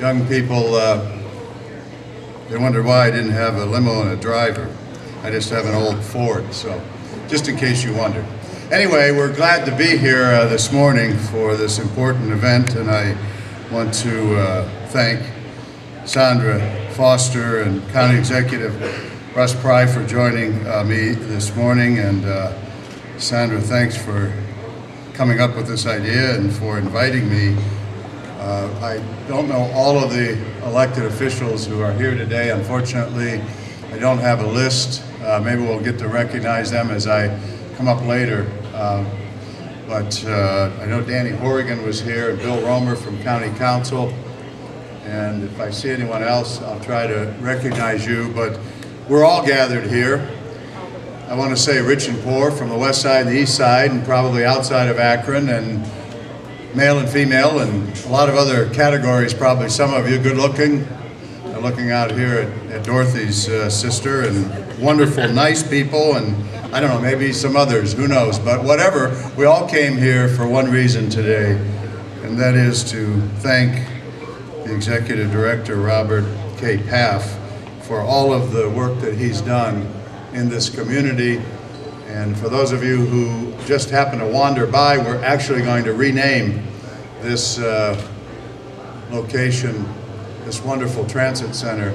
young people, they wonder why I didn't have a limo and a driver. I just have an old Ford, so just in case you wondered. Anyway, we're glad to be here this morning for this important event, and I want to thank Sandra Foster and County Executive Russ Pry for joining me this morning. And Sandra, thanks for coming up with this idea and for inviting me. I don't know all of the elected officials who are here today. Unfortunately, I don't have a list. Maybe we'll get to recognize them as I come up later. But I know Danny Horrigan was here, and Bill Romer from County Council. And if I see anyone else, I'll try to recognize you. But we're all gathered here. I want to say rich and poor from the west side and the east side, and probably outside of Akron, and male and female, and a lot of other categories. Probably some of you good looking. Looking out here at Dorothy's sister, and wonderful, nice people, and I don't know, maybe some others, who knows. But whatever, we all came here for one reason today, and that is to thank the Executive Director, Robert K. Pfaff, for all of the work that he's done in this community. And for those of you who just happen to wander by, we're actually going to rename this location, this wonderful transit center,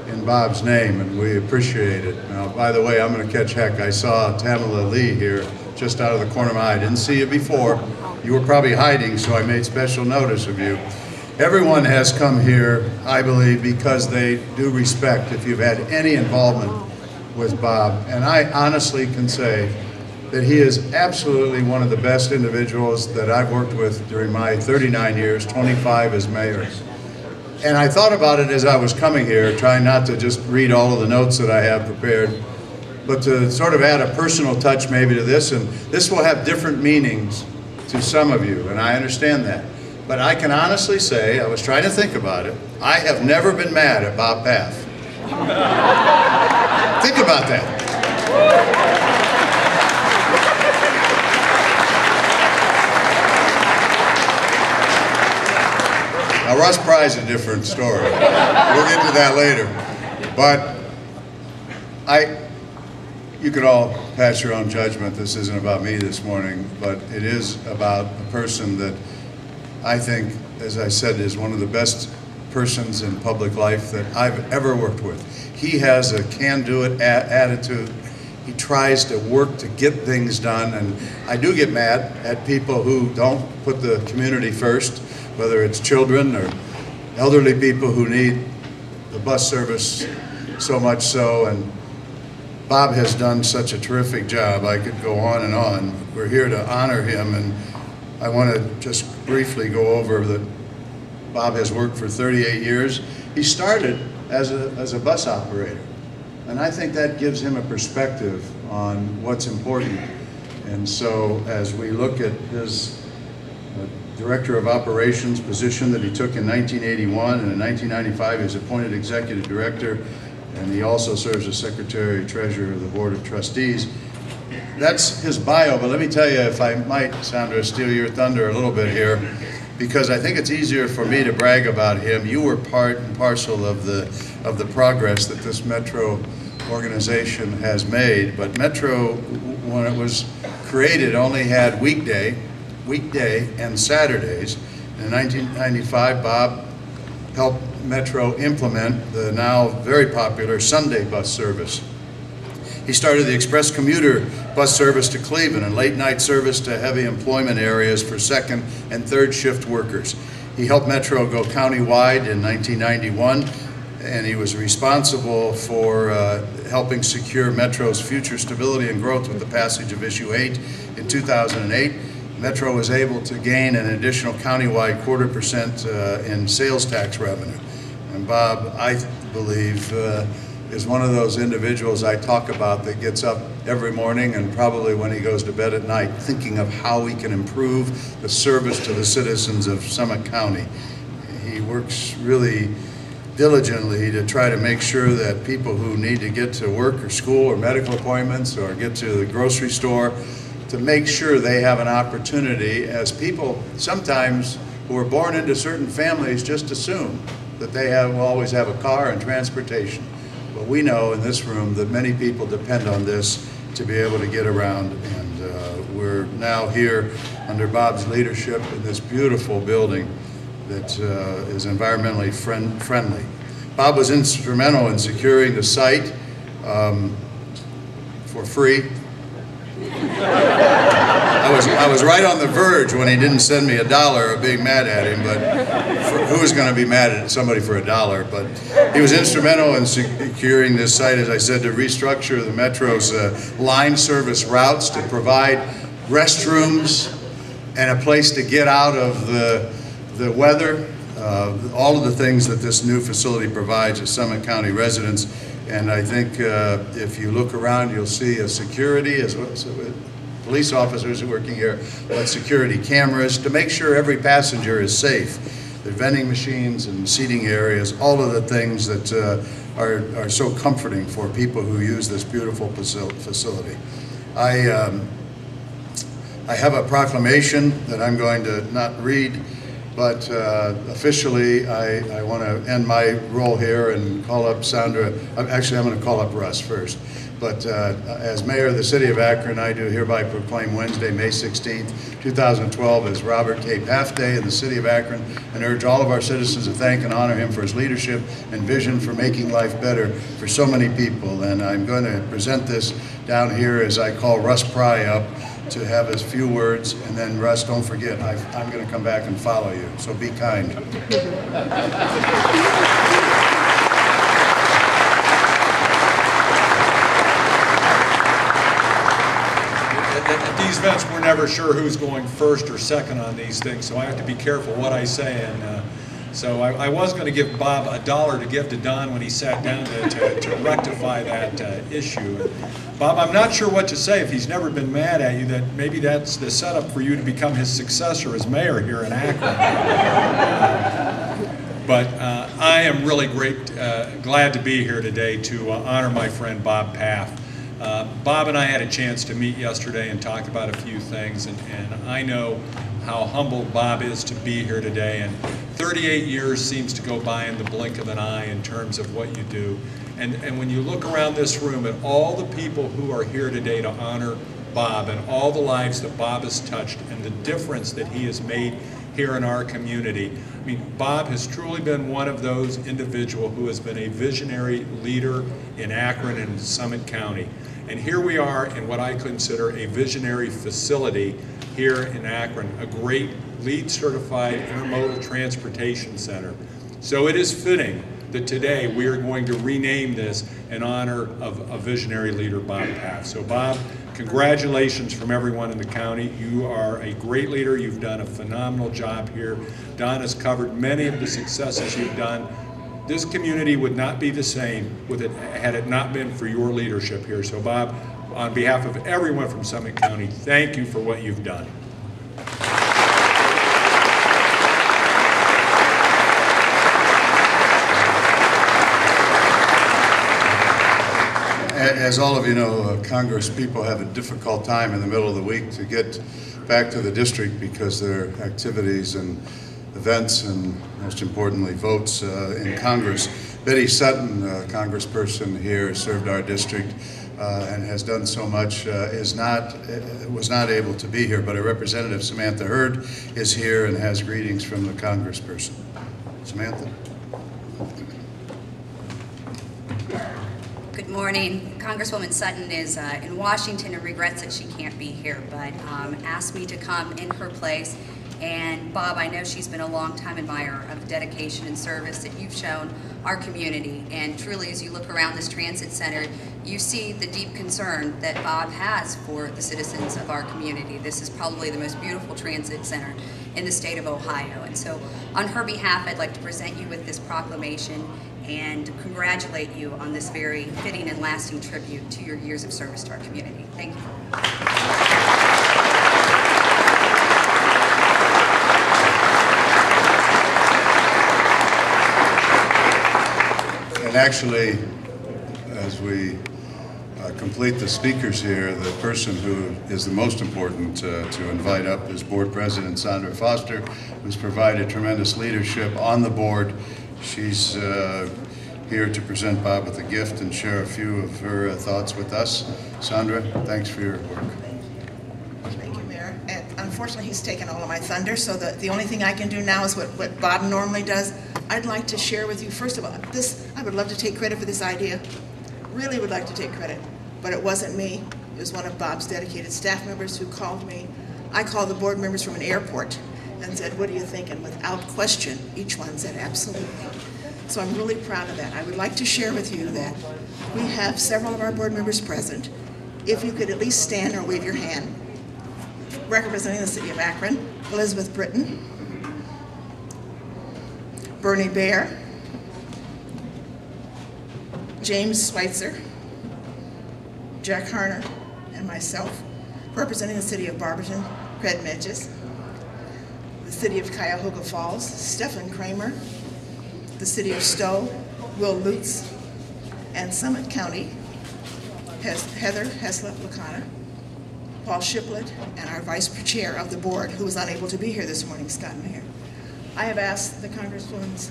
in Bob's name, and we appreciate it. Now, by the way, I'm going to catch heck. I saw Tamala Lee here just out of the corner of my eye. I didn't see you before. You were probably hiding, so I made special notice of you. Everyone has come here, I believe, because they do respect if you've had any involvement with Bob. And I honestly can say that he is absolutely one of the best individuals that I've worked with during my 39 years, 25 as mayor. And I thought about it as I was coming here, trying not to just read all of the notes that I have prepared, but to sort of add a personal touch maybe to this. And this will have different meanings to some of you, and I understand that. But I can honestly say, I was trying to think about it, I have never been mad at Bob Pfaff. Think about that. Now, Russ Pry's a different story. We'll get to that later. But you could all pass your own judgment. This isn't about me this morning, but it is about a person that I think, as I said, is one of the best persons in public life that I've ever worked with. He has a can-do-it attitude. He tries to work to get things done, and I do get mad at people who don't put the community first, whether it's children or elderly people who need the bus service so much so. And Bob has done such a terrific job. I could go on and on. We're here to honor him, and I want to just briefly go over that Bob has worked for 38 years. He started as a bus operator, and I think that gives him a perspective on what's important. And so as we look at his Director of Operations position that he took in 1981, and in 1995 he was appointed Executive Director, and he also serves as Secretary Treasurer of the Board of Trustees. That's his bio, but let me tell you, if I might, Sandra, steal your thunder a little bit here, because I think it's easier for me to brag about him. You were part and parcel of the progress that this Metro organization has made. But Metro, when it was created, only had weekday and Saturdays. In 1995, Bob helped Metro implement the now very popular Sunday bus service. He started the express commuter bus service to Cleveland and late night service to heavy employment areas for second and third shift workers. He helped Metro go countywide in 1991, and he was responsible for helping secure Metro's future stability and growth with the passage of Issue 8 in 2008. Metro was able to gain an additional countywide 0.25% in sales tax revenue. And Bob, I believe, is one of those individuals I talk about that gets up every morning and probably when he goes to bed at night thinking of how we can improve the service to the citizens of Summit County. He works really diligently to try to make sure that people who need to get to work or school or medical appointments or get to the grocery store, to make sure they have an opportunity, as people sometimes who are born into certain families just assume that they will always have a car and transportation. But we know in this room that many people depend on this to be able to get around, and we're now here under Bob's leadership in this beautiful building that is environmentally friendly. Bob was instrumental in securing the site for free. I was right on the verge when he didn't send me $1 of being mad at him, but who was going to be mad at somebody for $1? But he was instrumental in securing this site, as I said, to restructure the Metro's line service routes, to provide restrooms and a place to get out of the weather, all of the things that this new facility provides to Summit County residents. And I think if you look around, you'll see a security, as well as police officers working here, but security cameras to make sure every passenger is safe. The vending machines and seating areas, all of the things that are so comforting for people who use this beautiful facility. I have a proclamation that I'm going to not read, but officially I want to end my role here and call up Sandra. Actually, I'm going to call up Russ first. But as mayor of the city of Akron, I do hereby proclaim Wednesday, May 16th, 2012 as Robert K. Pfaff Day in the city of Akron, and urge all of our citizens to thank and honor him for his leadership and vision for making life better for so many people. And I'm going to present this down here as I call Russ Pry up to have a few words, and then Russ, don't forget, I'm going to come back and follow you, so be kind. At these events, we're never sure who's going first or second on these things, so I have to be careful what I say. And so I was going to give Bob $1 to give to Don when he sat down to rectify that issue. Bob, I'm not sure what to say if he's never been mad at you, that maybe that's the setup for you to become his successor as mayor here in Akron. But I am really glad to be here today to honor my friend Bob Pfaff. Bob and I had a chance to meet yesterday and talk about a few things, and I know how humbled Bob is to be here today. And 38 years seems to go by in the blink of an eye in terms of what you do. And when you look around this room at all the people who are here today to honor Bob and all the lives that Bob has touched and the difference that he has made here in our community, I mean, Bob has truly been one of those individuals who has been a visionary leader in Akron and Summit County. And here we are in what I consider a visionary facility here in Akron, a great LEED certified intermodal transportation center. So it is fitting that today we are going to rename this in honor of a visionary leader, Bob Pfaff. So Bob, congratulations from everyone in the county. You are a great leader. You've done a phenomenal job here. Don has covered many of the successes you've done. This community would not be the same had it not been for your leadership here. So Bob, on behalf of everyone from Summit County, thank you for what you've done. As all of you know, Congress people have a difficult time in the middle of the week to get back to the district because there are activities and events and, most importantly, votes in Congress. Betty Sutton, congressperson here, served our district and has done so much, was not able to be here, but a representative, Samantha Hurd, is here and has greetings from the congressperson. Samantha. Good morning. Congresswoman Sutton is in Washington and regrets that she can't be here, but asked me to come in her place. And Bob, I know she's been a long-time admirer of the dedication and service that you've shown our community. And truly, as you look around this transit center, you see the deep concern that Bob has for the citizens of our community. This is probably the most beautiful transit center in the state of Ohio. And so on her behalf, I'd like to present you with this proclamation and congratulate you on this very fitting and lasting tribute to your years of service to our community. Thank you. And actually, as we complete the speakers here, the person who is the most important to invite up is Board President Sandra Foster, who's provided tremendous leadership on the board. She's here to present Bob with a gift and share a few of her thoughts with us. Sandra, thanks for your work. Thank you, Mayor. And unfortunately, he's taken all of my thunder, so the only thing I can do now is what Bob normally does. I'd like to share with you, first of all, I would love to take credit for this idea. Really would like to take credit, but it wasn't me. It was one of Bob's dedicated staff members who called me. I called the board members from an airport and said, what do you think? And without question, each one said absolutely. So I'm really proud of that. I would like to share with you that we have several of our board members present. If you could at least stand or wave your hand. Representing the city of Akron, Elizabeth Britton, Bernie Baer, James Schweitzer, Jack Harner, and myself. Representing the city of Barberton, Craig Medges, the city of Cuyahoga Falls, Stephen Kramer, the city of Stowe, Will Lutz, and Summit County, Heather Heslop-Lacana, Paul Shiplet, and our vice chair of the board, who was unable to be here this morning, Scott Mayer. I have asked the Congresswoman's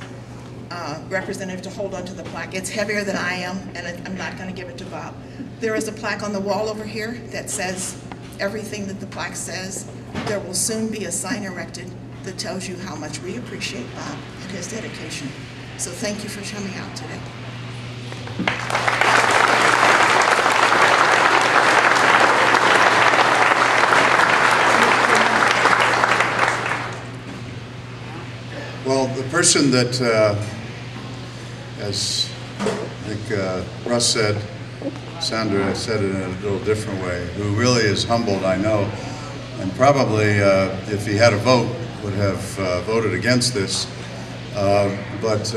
representative to hold on to the plaque. It's heavier than I am, and I'm not going to give it to Bob. There is a plaque on the wall over here that says everything that the plaque says. There will soon be a sign erected that tells you how much we appreciate Bob and his dedication. So thank you for coming out today. Well, the person that, as I think Russ said, Sandra said it in a little different way, who really is humbled, I know, and probably, if he had a vote, would have voted against this, but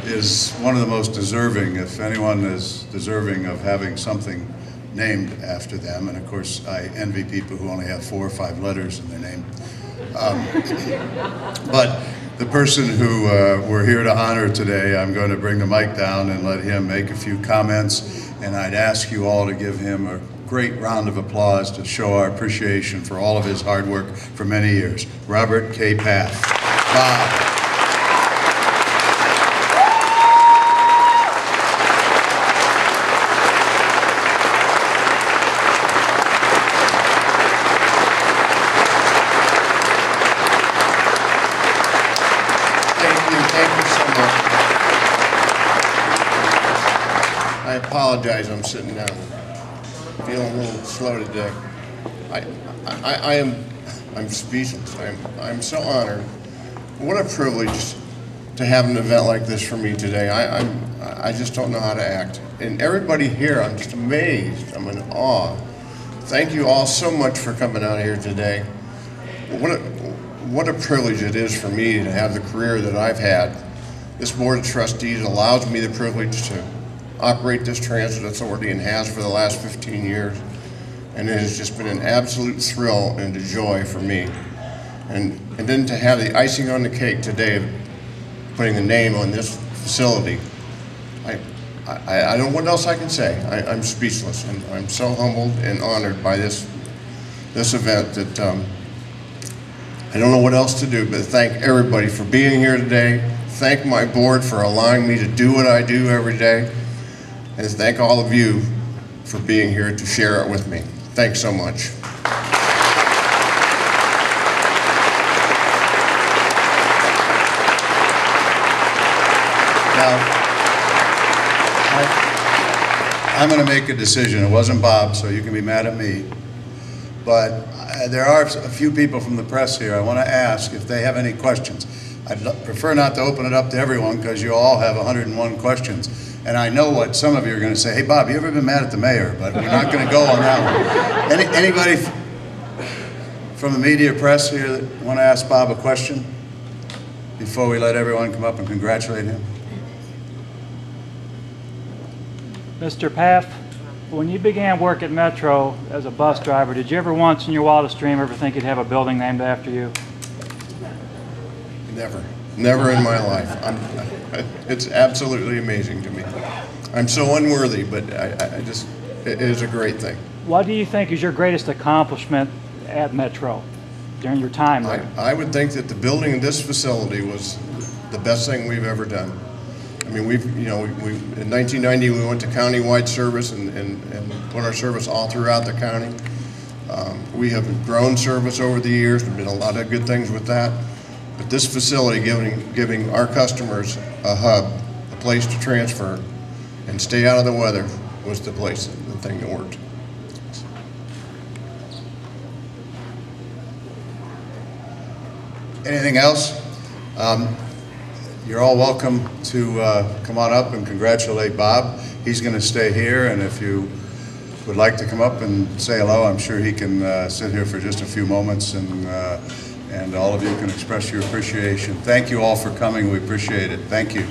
is one of the most deserving, if anyone is deserving of having something named after them. And of course, I envy people who only have 4 or 5 letters in their name. But the person who we're here to honor today, I'm going to bring the mic down and let him make a few comments. And I'd ask you all to give him a great round of applause to show our appreciation for all of his hard work for many years. Robert K. Pfaff. Bob. I apologize, I'm sitting down, feeling a little slow today. I'm speechless. I'm so honored. What a privilege to have an event like this for me today. I just don't know how to act. And everybody here, I'm just amazed. I'm in awe. Thank you all so much for coming out here today. What a privilege it is for me to have the career that I've had. This Board of Trustees allows me the privilege to operate this transit authority and has for the last 15 years. And it has just been an absolute thrill and a joy for me. And then to have the icing on the cake today of putting a name on this facility, I don't know what else I can say. I'm speechless, and I'm so humbled and honored by this event that I don't know what else to do but thank everybody for being here today. Thank my board for allowing me to do what I do every day. And thank all of you for being here to share it with me. Thanks so much. Now, I'm going to make a decision. It wasn't Bob, so you can be mad at me. But there are a few people from the press here. I want to ask if they have any questions. I'd prefer not to open it up to everyone because you all have 101 questions. And I know what some of you are going to say. Hey, Bob, you ever been mad at the mayor? But we're not going to go on that one. Anybody from the media press here that want to ask Bob a question before we let everyone come up and congratulate him? Mr. Pfaff, when you began work at Metro as a bus driver, did you ever once in your wildest dream ever think you'd have a building named after you? Never. Never in my life. It's absolutely amazing to me. I'm so unworthy, but I just, it is a great thing. What do you think is your greatest accomplishment at Metro during your time there? I would think that the building of this facility was the best thing we've ever done. I mean, in 1990 we went to county-wide service and put our service all throughout the county. We have grown service over the years. There've been a lot of good things with that. But this facility, giving our customers a hub, a place to transfer and stay out of the weather, was the thing that worked. Anything else? You're all welcome to come on up and congratulate Bob. He's going to stay here, and if you would like to come up and say hello, I'm sure he can sit here for just a few moments, and all of you can express your appreciation. Thank you all for coming. We appreciate it. Thank you.